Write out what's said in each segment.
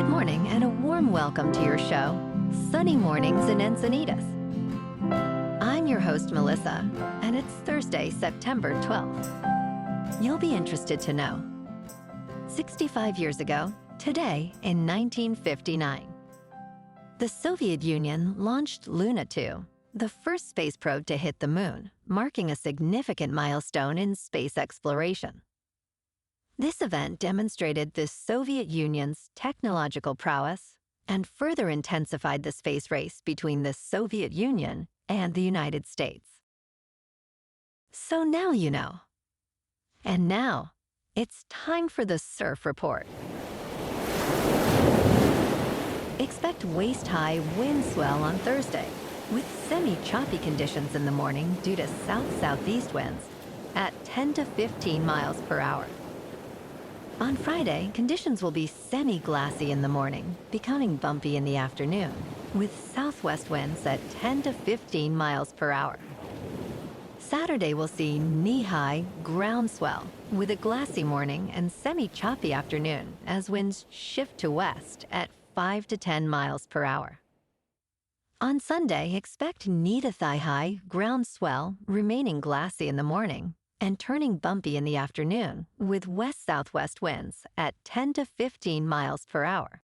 Good morning and a warm welcome to your show, Sunny Mornings in Encinitas. I'm your host, Melissa, and it's Thursday, September 12th. You'll be interested to know. 65 years ago, today in 1959, the Soviet Union launched Luna 2, the first space probe to hit the moon, marking a significant milestone in space exploration. This event demonstrated the Soviet Union's technological prowess and further intensified the space race between the Soviet Union and the United States. So now you know. And now, it's time for the Surf Report. Expect waist-high wind swell on Thursday, with semi-choppy conditions in the morning due to south-southeast winds at 10 to 15 miles per hour. On Friday, conditions will be semi-glassy in the morning, becoming bumpy in the afternoon, with southwest winds at 10 to 15 miles per hour. Saturday will see knee-high ground swell, with a glassy morning and semi-choppy afternoon as winds shift to west at 5 to 10 miles per hour. On Sunday, expect knee to thigh-high ground swell remaining glassy in the morning and turning bumpy in the afternoon with west-southwest winds at 10 to 15 miles per hour.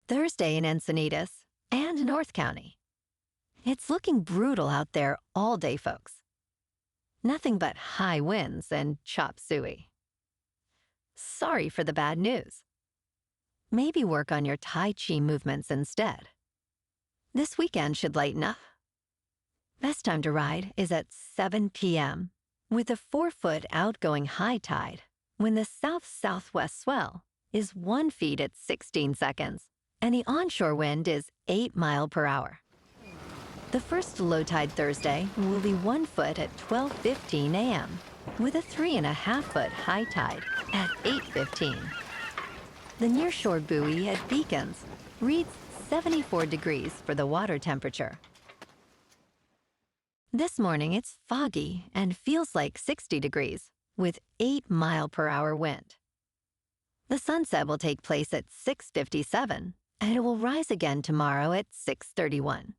Thursday in Encinitas and North County. It's looking brutal out there all day, folks. Nothing but high winds and chop suey. Sorry for the bad news. Maybe work on your Tai Chi movements instead. This weekend should lighten up. Best time to ride is at 7 p.m. with a 4-foot outgoing high tide when the south-southwest swell is 1 foot at 16 seconds and the onshore wind is 8 miles per hour. The first low tide Thursday will be 1 foot at 12:15 a.m. with a 3.5-foot high tide at 8:15. The nearshore buoy at Beacons reads 74 degrees for the water temperature. This morning it's foggy and feels like 60 degrees with 8 mile per hour wind. The sunset will take place at 6:57 and it will rise again tomorrow at 6:31.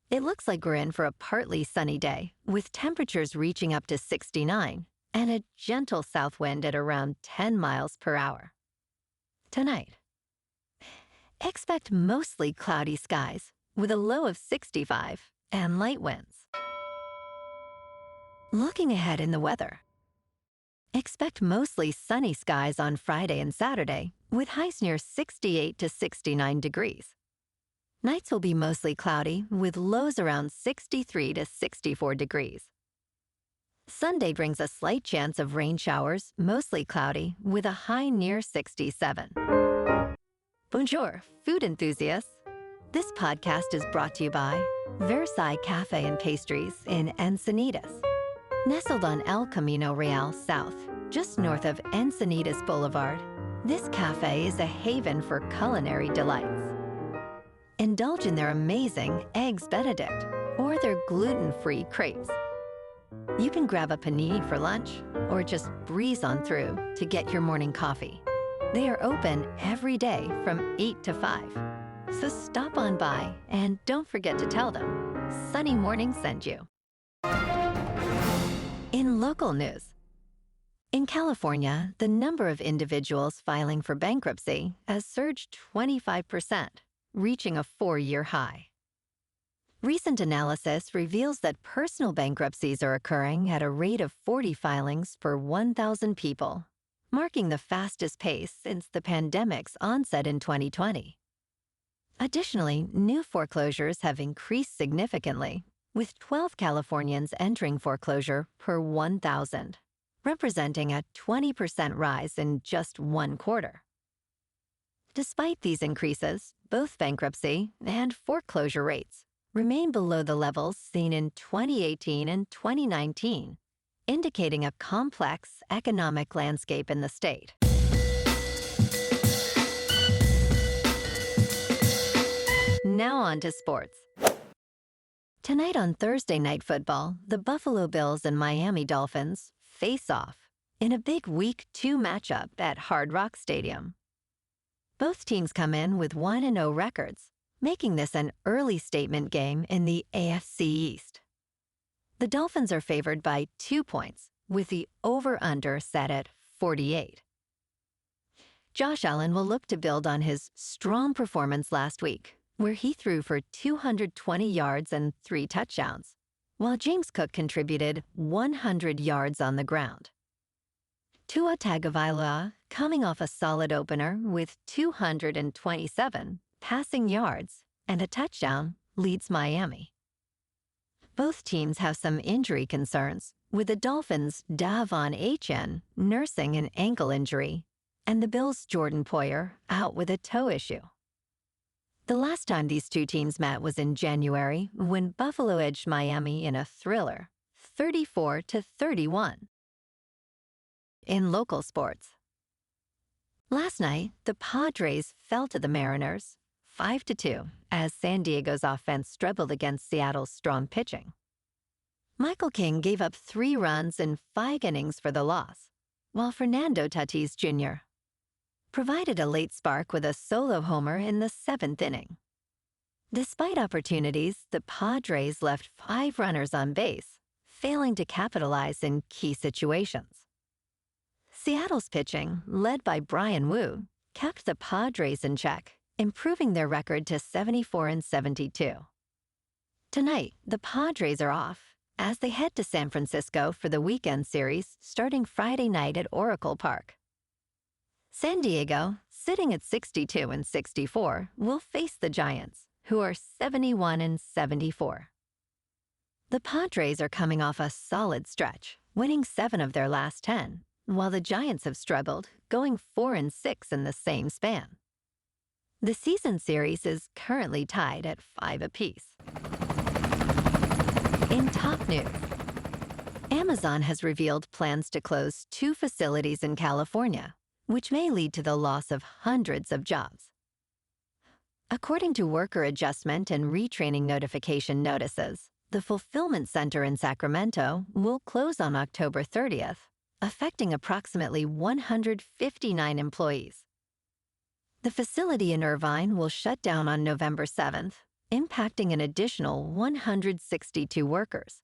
It looks like we're in for a partly sunny day with temperatures reaching up to 69 and a gentle south wind at around 10 miles per hour. Tonight, expect mostly cloudy skies with a low of 65 and light winds. Looking ahead in the weather. Expect mostly sunny skies on Friday and Saturday with highs near 68 to 69 degrees. Nights will be mostly cloudy with lows around 63 to 64 degrees. Sunday brings a slight chance of rain showers, mostly cloudy, with a high near 67. Bonjour, food enthusiasts. This podcast is brought to you by Versailles Cafe and Pastries in Encinitas. Nestled on El Camino Real South, just north of Encinitas Boulevard, this cafe is a haven for culinary delights. Indulge in their amazing Eggs Benedict or their gluten-free crepes. You can grab a panini for lunch or just breeze on through to get your morning coffee. They are open every day from 8 to 5. So stop on by and don't forget to tell them Sunny Morning sent you. In local news. In California, the number of individuals filing for bankruptcy has surged 25%, reaching a 4-year high. Recent analysis reveals that personal bankruptcies are occurring at a rate of 40 filings per 1,000 people, marking the fastest pace since the pandemic's onset in 2020. Additionally, new foreclosures have increased significantly, with 12 Californians entering foreclosure per 1,000, representing a 20% rise in just 1 quarter. Despite these increases, both bankruptcy and foreclosure rates remain below the levels seen in 2018 and 2019, indicating a complex economic landscape in the state. Now on to sports. Tonight on Thursday Night Football, the Buffalo Bills and Miami Dolphins face off in a big Week 2 matchup at Hard Rock Stadium. Both teams come in with 1-0 records, making this an early statement game in the AFC East. The Dolphins are favored by 2 points, with the over-under set at 48. Josh Allen will look to build on his strong performance last week, where he threw for 220 yards and 3 touchdowns, while James Cook contributed 100 yards on the ground. Tua Tagovailoa, coming off a solid opener with 227 passing yards and a touchdown, leads Miami. Both teams have some injury concerns, with the Dolphins' Davon Achane nursing an ankle injury and the Bills' Jordan Poyer out with a toe issue. The last time these two teams met was in January, when Buffalo edged Miami in a thriller, 34-31. In local sports, last night, the Padres fell to the Mariners 5-2 as San Diego's offense struggled against Seattle's strong pitching. Michael King gave up 3 runs in 5 innings for the loss, while Fernando Tatis Jr. provided a late spark with a solo homer in the 7th inning. Despite opportunities, the Padres left 5 runners on base, failing to capitalize in key situations. Seattle's pitching, led by Bryan Wu, kept the Padres in check, improving their record to 74-72. Tonight, the Padres are off as they head to San Francisco for the weekend series starting Friday night at Oracle Park. San Diego, sitting at 62-64, will face the Giants, who are 71-74. The Padres are coming off a solid stretch, winning 7 of their last 10, while the Giants have struggled, going 4-6 in the same span. The season series is currently tied at 5 apiece. In top news, Amazon has revealed plans to close 2 facilities in California, which may lead to the loss of hundreds of jobs. According to worker adjustment and retraining notification notices, the fulfillment center in Sacramento will close on October 30th, affecting approximately 159 employees. The facility in Irvine will shut down on November 7th, impacting an additional 162 workers.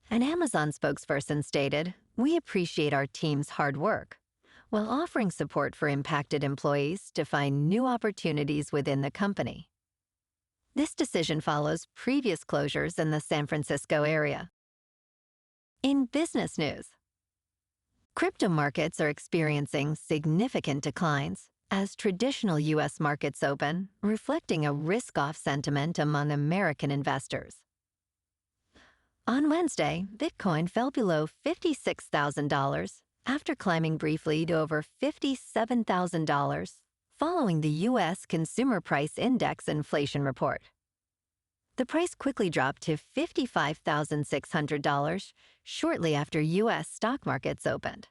An Amazon spokesperson stated, "We appreciate our team's hard work," while offering support for impacted employees to find new opportunities within the company. This decision follows previous closures in the San Francisco area. In business news, crypto markets are experiencing significant declines as traditional U.S. markets open, reflecting a risk-off sentiment among American investors. On Wednesday, Bitcoin fell below $56,000 after climbing briefly to over $57,000 following the U.S. Consumer Price Index inflation report. The price quickly dropped to $55,600 shortly after U.S. stock markets opened.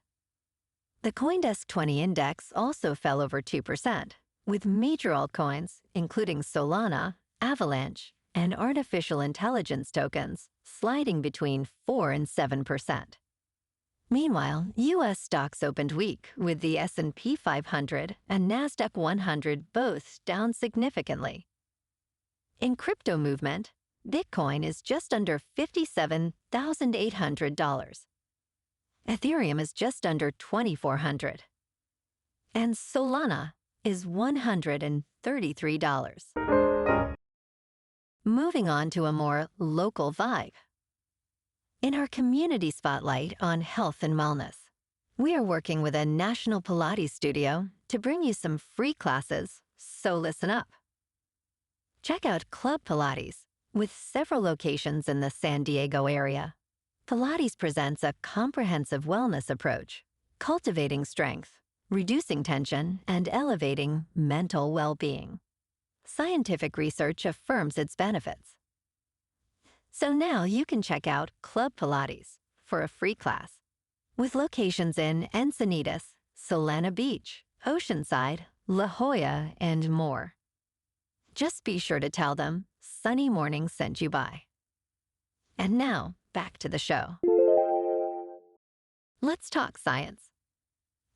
The CoinDesk 20 index also fell over 2%, with major altcoins, including Solana, Avalanche, and artificial intelligence tokens, sliding between 4% and 7%. Meanwhile, U.S. stocks opened weak, with the S&P 500 and NASDAQ 100 both down significantly. In crypto movement, Bitcoin is just under $57,800. Ethereum is just under $2,400. And Solana is $133. Moving on to a more local vibe. In our community spotlight on health and wellness, we are working with a national Pilates studio to bring you some free classes, so listen up. Check out Club Pilates, with several locations in the San Diego area. Pilates presents a comprehensive wellness approach, cultivating strength, reducing tension, and elevating mental well-being. Scientific research affirms its benefits. So now you can check out Club Pilates for a free class, with locations in Encinitas, Solana Beach, Oceanside, La Jolla, and more. Just be sure to tell them Sunny Morning sent you by. And now, back to the show. Let's talk science.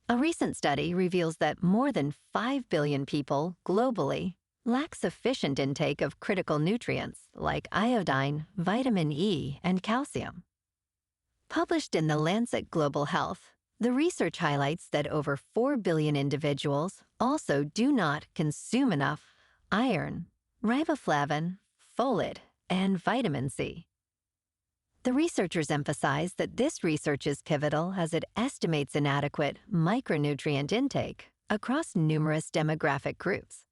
A recent study reveals that more than 5 billion people globally lack sufficient intake of critical nutrients like iodine, vitamin E, and calcium. Published in The Lancet Global Health, the research highlights that over 4 billion individuals also do not consume enough iron, riboflavin, folate, and vitamin C. The researchers emphasize that this research is pivotal as it estimates inadequate micronutrient intake across numerous demographic groups.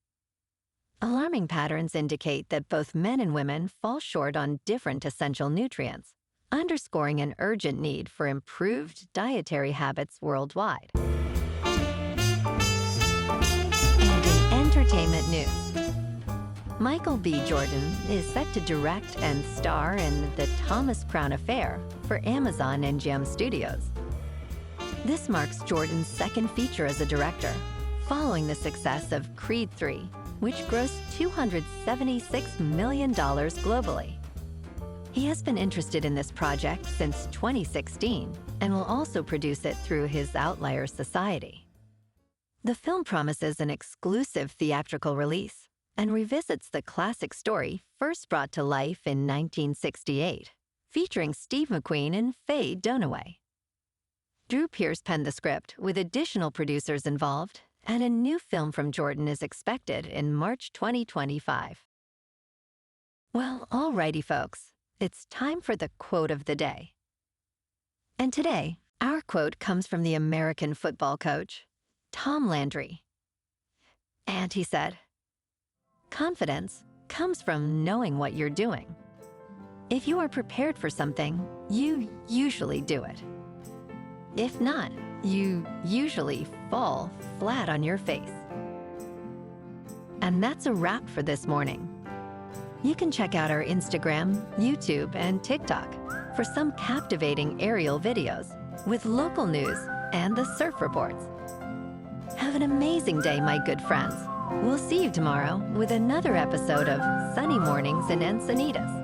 Alarming patterns indicate that both men and women fall short on different essential nutrients, underscoring an urgent need for improved dietary habits worldwide. And in entertainment news, Michael B. Jordan is set to direct and star in The Thomas Crown Affair for Amazon MGM Studios. This marks Jordan's second feature as a director, following the success of Creed III, which grossed $276 million globally. He has been interested in this project since 2016 and will also produce it through his Outlier Society. The film promises an exclusive theatrical release and revisits the classic story first brought to life in 1968, featuring Steve McQueen and Faye Dunaway. Drew Pearce penned the script with additional producers involved, and a new film from Jordan is expected in March 2025. Well, alrighty, folks. It's time for the quote of the day. And today, our quote comes from the American football coach, Tom Landry. And he said, "Confidence comes from knowing what you're doing. If you are prepared for something, you usually do it. If not, you usually fall flat on your face." And that's a wrap for this morning. You can check out our Instagram, YouTube, and TikTok for some captivating aerial videos with local news and the surf reports. Have an amazing day, my good friends. We'll see you tomorrow with another episode of Sunny Mornings in Encinitas.